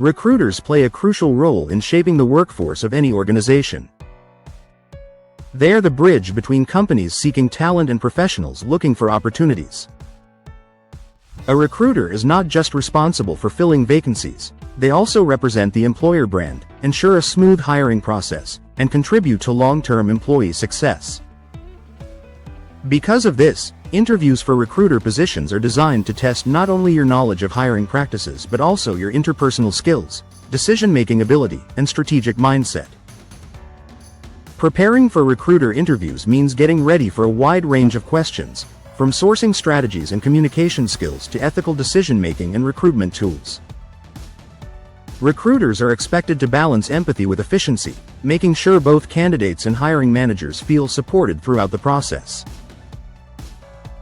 Recruiters play a crucial role in shaping the workforce of any organization. They are the bridge between companies seeking talent and professionals looking for opportunities. A recruiter is not just responsible for filling vacancies, they also represent the employer brand, ensure a smooth hiring process, and contribute to long-term employee success. Because of this, interviews for recruiter positions are designed to test not only your knowledge of hiring practices but also your interpersonal skills, decision-making ability, and strategic mindset. Preparing for recruiter interviews means getting ready for a wide range of questions, from sourcing strategies and communication skills to ethical decision-making and recruitment tools. Recruiters are expected to balance empathy with efficiency, making sure both candidates and hiring managers feel supported throughout the process.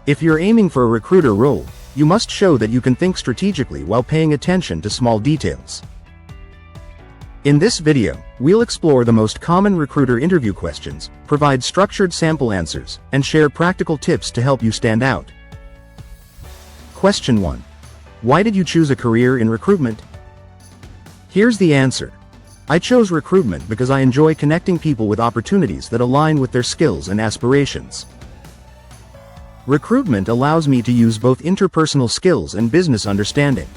If you're aiming for a recruiter role, you must show that you can think strategically while paying attention to small details. In this video, we'll explore the most common recruiter interview questions, provide structured sample answers, and share practical tips to help you stand out. Question 1. Why did you choose a career in recruitment? Here's the answer. I chose recruitment because I enjoy connecting people with opportunities that align with their skills and aspirations. Recruitment allows me to use both interpersonal skills and business understanding.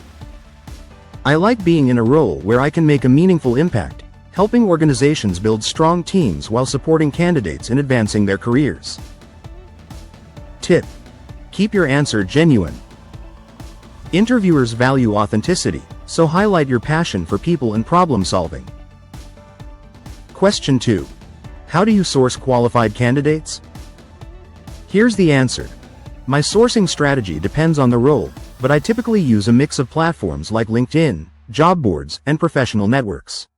I like being in a role where I can make a meaningful impact, helping organizations build strong teams while supporting candidates in advancing their careers. Tip: keep your answer genuine. Interviewers value authenticity, so highlight your passion for people and problem solving. Question 2. How do you source qualified candidates? Here's the answer. My sourcing strategy depends on the role, but I typically use a mix of platforms like LinkedIn, job boards, and professional networks.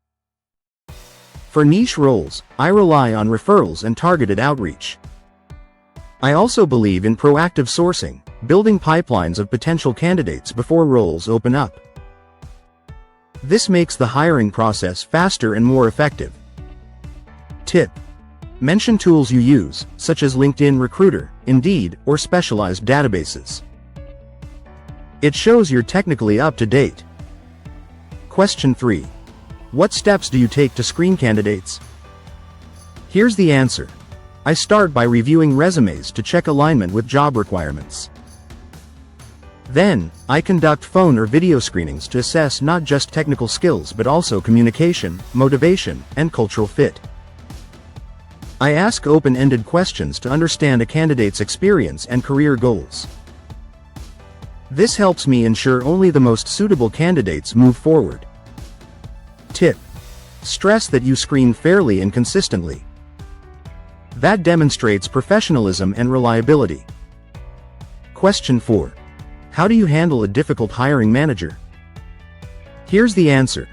For niche roles, I rely on referrals and targeted outreach. I also believe in proactive sourcing, building pipelines of potential candidates before roles open up. This makes the hiring process faster and more effective. Tip: mention tools you use, such as LinkedIn Recruiter, Indeed, or specialized databases. It shows you're technically up to date. Question 3. What steps do you take to screen candidates? Here's the answer. I start by reviewing resumes to check alignment with job requirements. Then, I conduct phone or video screenings to assess not just technical skills but also communication, motivation, and cultural fit. I ask open-ended questions to understand a candidate's experience and career goals. This helps me ensure only the most suitable candidates move forward. Tip: stress that you screen fairly and consistently. That demonstrates professionalism and reliability. Question 4. How do you handle a difficult hiring manager? Here's the answer.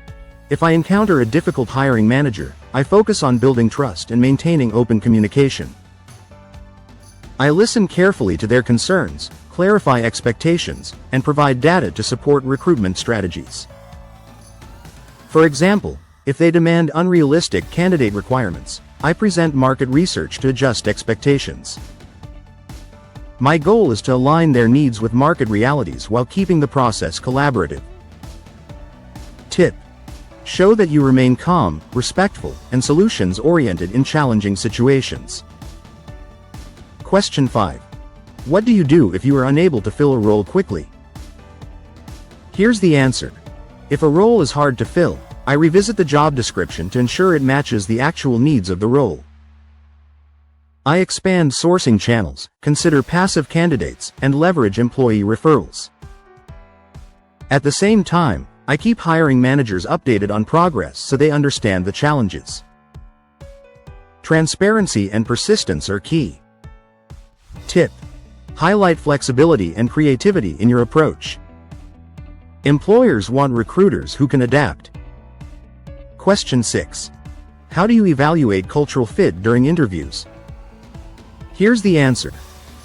If I encounter a difficult hiring manager, I focus on building trust and maintaining open communication. I listen carefully to their concerns, clarify expectations, and provide data to support recruitment strategies. For example, if they demand unrealistic candidate requirements, I present market research to adjust expectations. My goal is to align their needs with market realities while keeping the process collaborative. Tip: show that you remain calm, respectful, and solutions-oriented in challenging situations. Question 5. What do you do if you are unable to fill a role quickly? Here's the answer. If a role is hard to fill, I revisit the job description to ensure it matches the actual needs of the role. I expand sourcing channels, consider passive candidates, and leverage employee referrals. At the same time, I keep hiring managers updated on progress so they understand the challenges. Transparency and persistence are key. Tip: highlight flexibility and creativity in your approach. Employers want recruiters who can adapt. Question 6. How do you evaluate cultural fit during interviews? Here's the answer.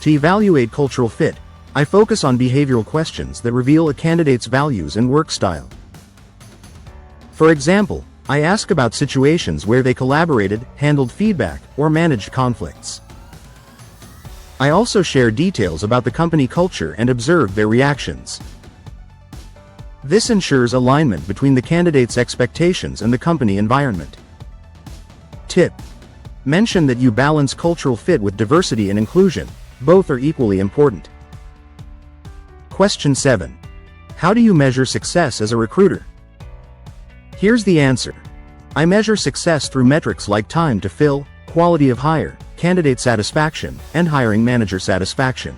To evaluate cultural fit, I focus on behavioral questions that reveal a candidate's values and work style. For example, I ask about situations where they collaborated, handled feedback, or managed conflicts. I also share details about the company culture and observe their reactions. This ensures alignment between the candidate's expectations and the company environment. Tip: mention that you balance cultural fit with diversity and inclusion. Both are equally important. Question 7. How do you measure success as a recruiter? Here's the answer. I measure success through metrics like time to fill, quality of hire, candidate satisfaction, and hiring manager satisfaction.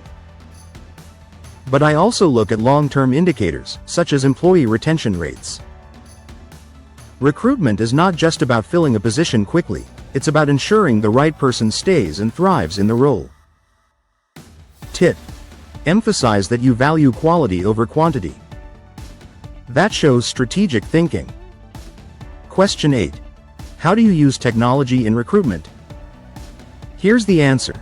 But I also look at long-term indicators, such as employee retention rates. Recruitment is not just about filling a position quickly, it's about ensuring the right person stays and thrives in the role. Tip: emphasize that you value quality over quantity. That shows strategic thinking. Question 8. How do you use technology in recruitment? Here's the answer.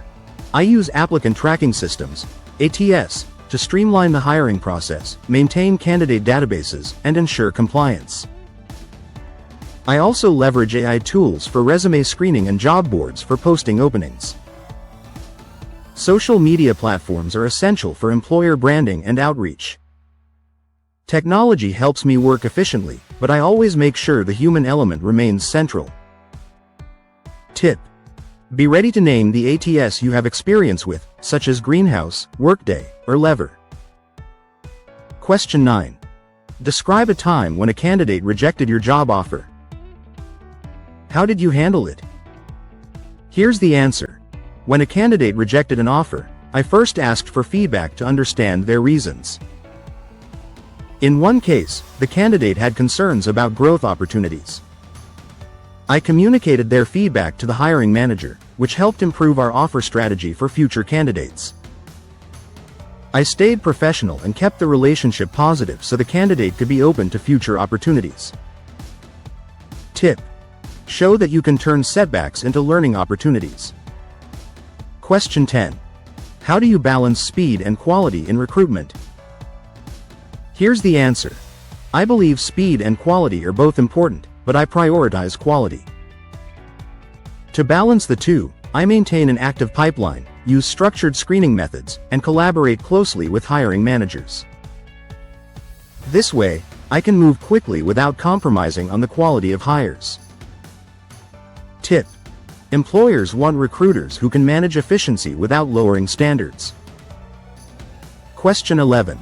I use applicant tracking systems, ATS, to streamline the hiring process, maintain candidate databases, and ensure compliance. I also leverage AI tools for resume screening and job boards for posting openings. Social media platforms are essential for employer branding and outreach. Technology helps me work efficiently, but I always make sure the human element remains central. Tip: be ready to name the ATS you have experience with, such as Greenhouse, Workday, or Lever. Question 9. Describe a time when a candidate rejected your job offer. How did you handle it? Here's the answer. When a candidate rejected an offer, I first asked for feedback to understand their reasons. In one case, the candidate had concerns about growth opportunities. I communicated their feedback to the hiring manager, which helped improve our offer strategy for future candidates. I stayed professional and kept the relationship positive so the candidate could be open to future opportunities. Tip: show that you can turn setbacks into learning opportunities. Question 10. How do you balance speed and quality in recruitment? Here's the answer. I believe speed and quality are both important, but I prioritize quality. To balance the two, I maintain an active pipeline, use structured screening methods, and collaborate closely with hiring managers. This way, I can move quickly without compromising on the quality of hires. Tip: employers want recruiters who can manage efficiency without lowering standards. Question 11.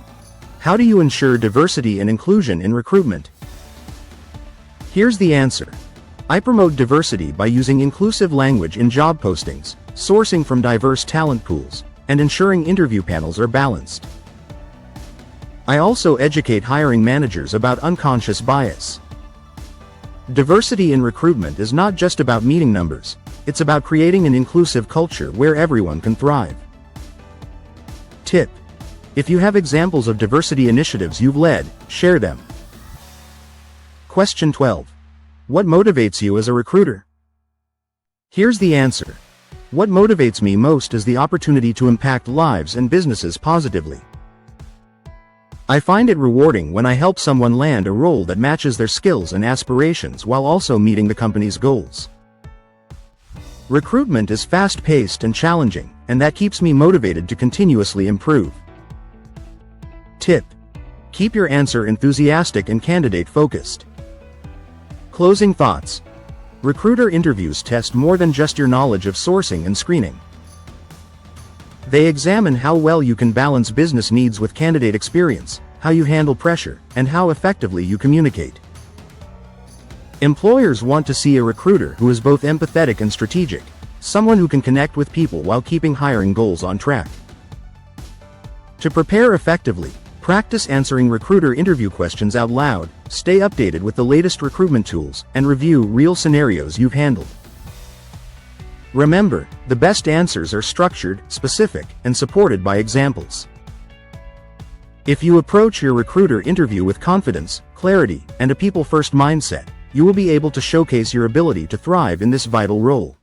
How do you ensure diversity and inclusion in recruitment? Here's the answer. I promote diversity by using inclusive language in job postings, sourcing from diverse talent pools, and ensuring interview panels are balanced. I also educate hiring managers about unconscious bias. Diversity in recruitment is not just about meeting numbers, it's about creating an inclusive culture where everyone can thrive. Tip: if you have examples of diversity initiatives you've led, share them. Question 12. What motivates you as a recruiter? Here's the answer. What motivates me most is the opportunity to impact lives and businesses positively. I find it rewarding when I help someone land a role that matches their skills and aspirations while also meeting the company's goals. Recruitment is fast-paced and challenging, and that keeps me motivated to continuously improve. Tip: keep your answer enthusiastic and candidate-focused. Closing thoughts. Recruiter interviews test more than just your knowledge of sourcing and screening. They examine how well you can balance business needs with candidate experience, how you handle pressure, and how effectively you communicate. Employers want to see a recruiter who is both empathetic and strategic, someone who can connect with people while keeping hiring goals on track. To prepare effectively, practice answering recruiter interview questions out loud, stay updated with the latest recruitment tools, and review real scenarios you've handled. Remember, the best answers are structured, specific, and supported by examples. If you approach your recruiter interview with confidence, clarity, and a people-first mindset, you will be able to showcase your ability to thrive in this vital role.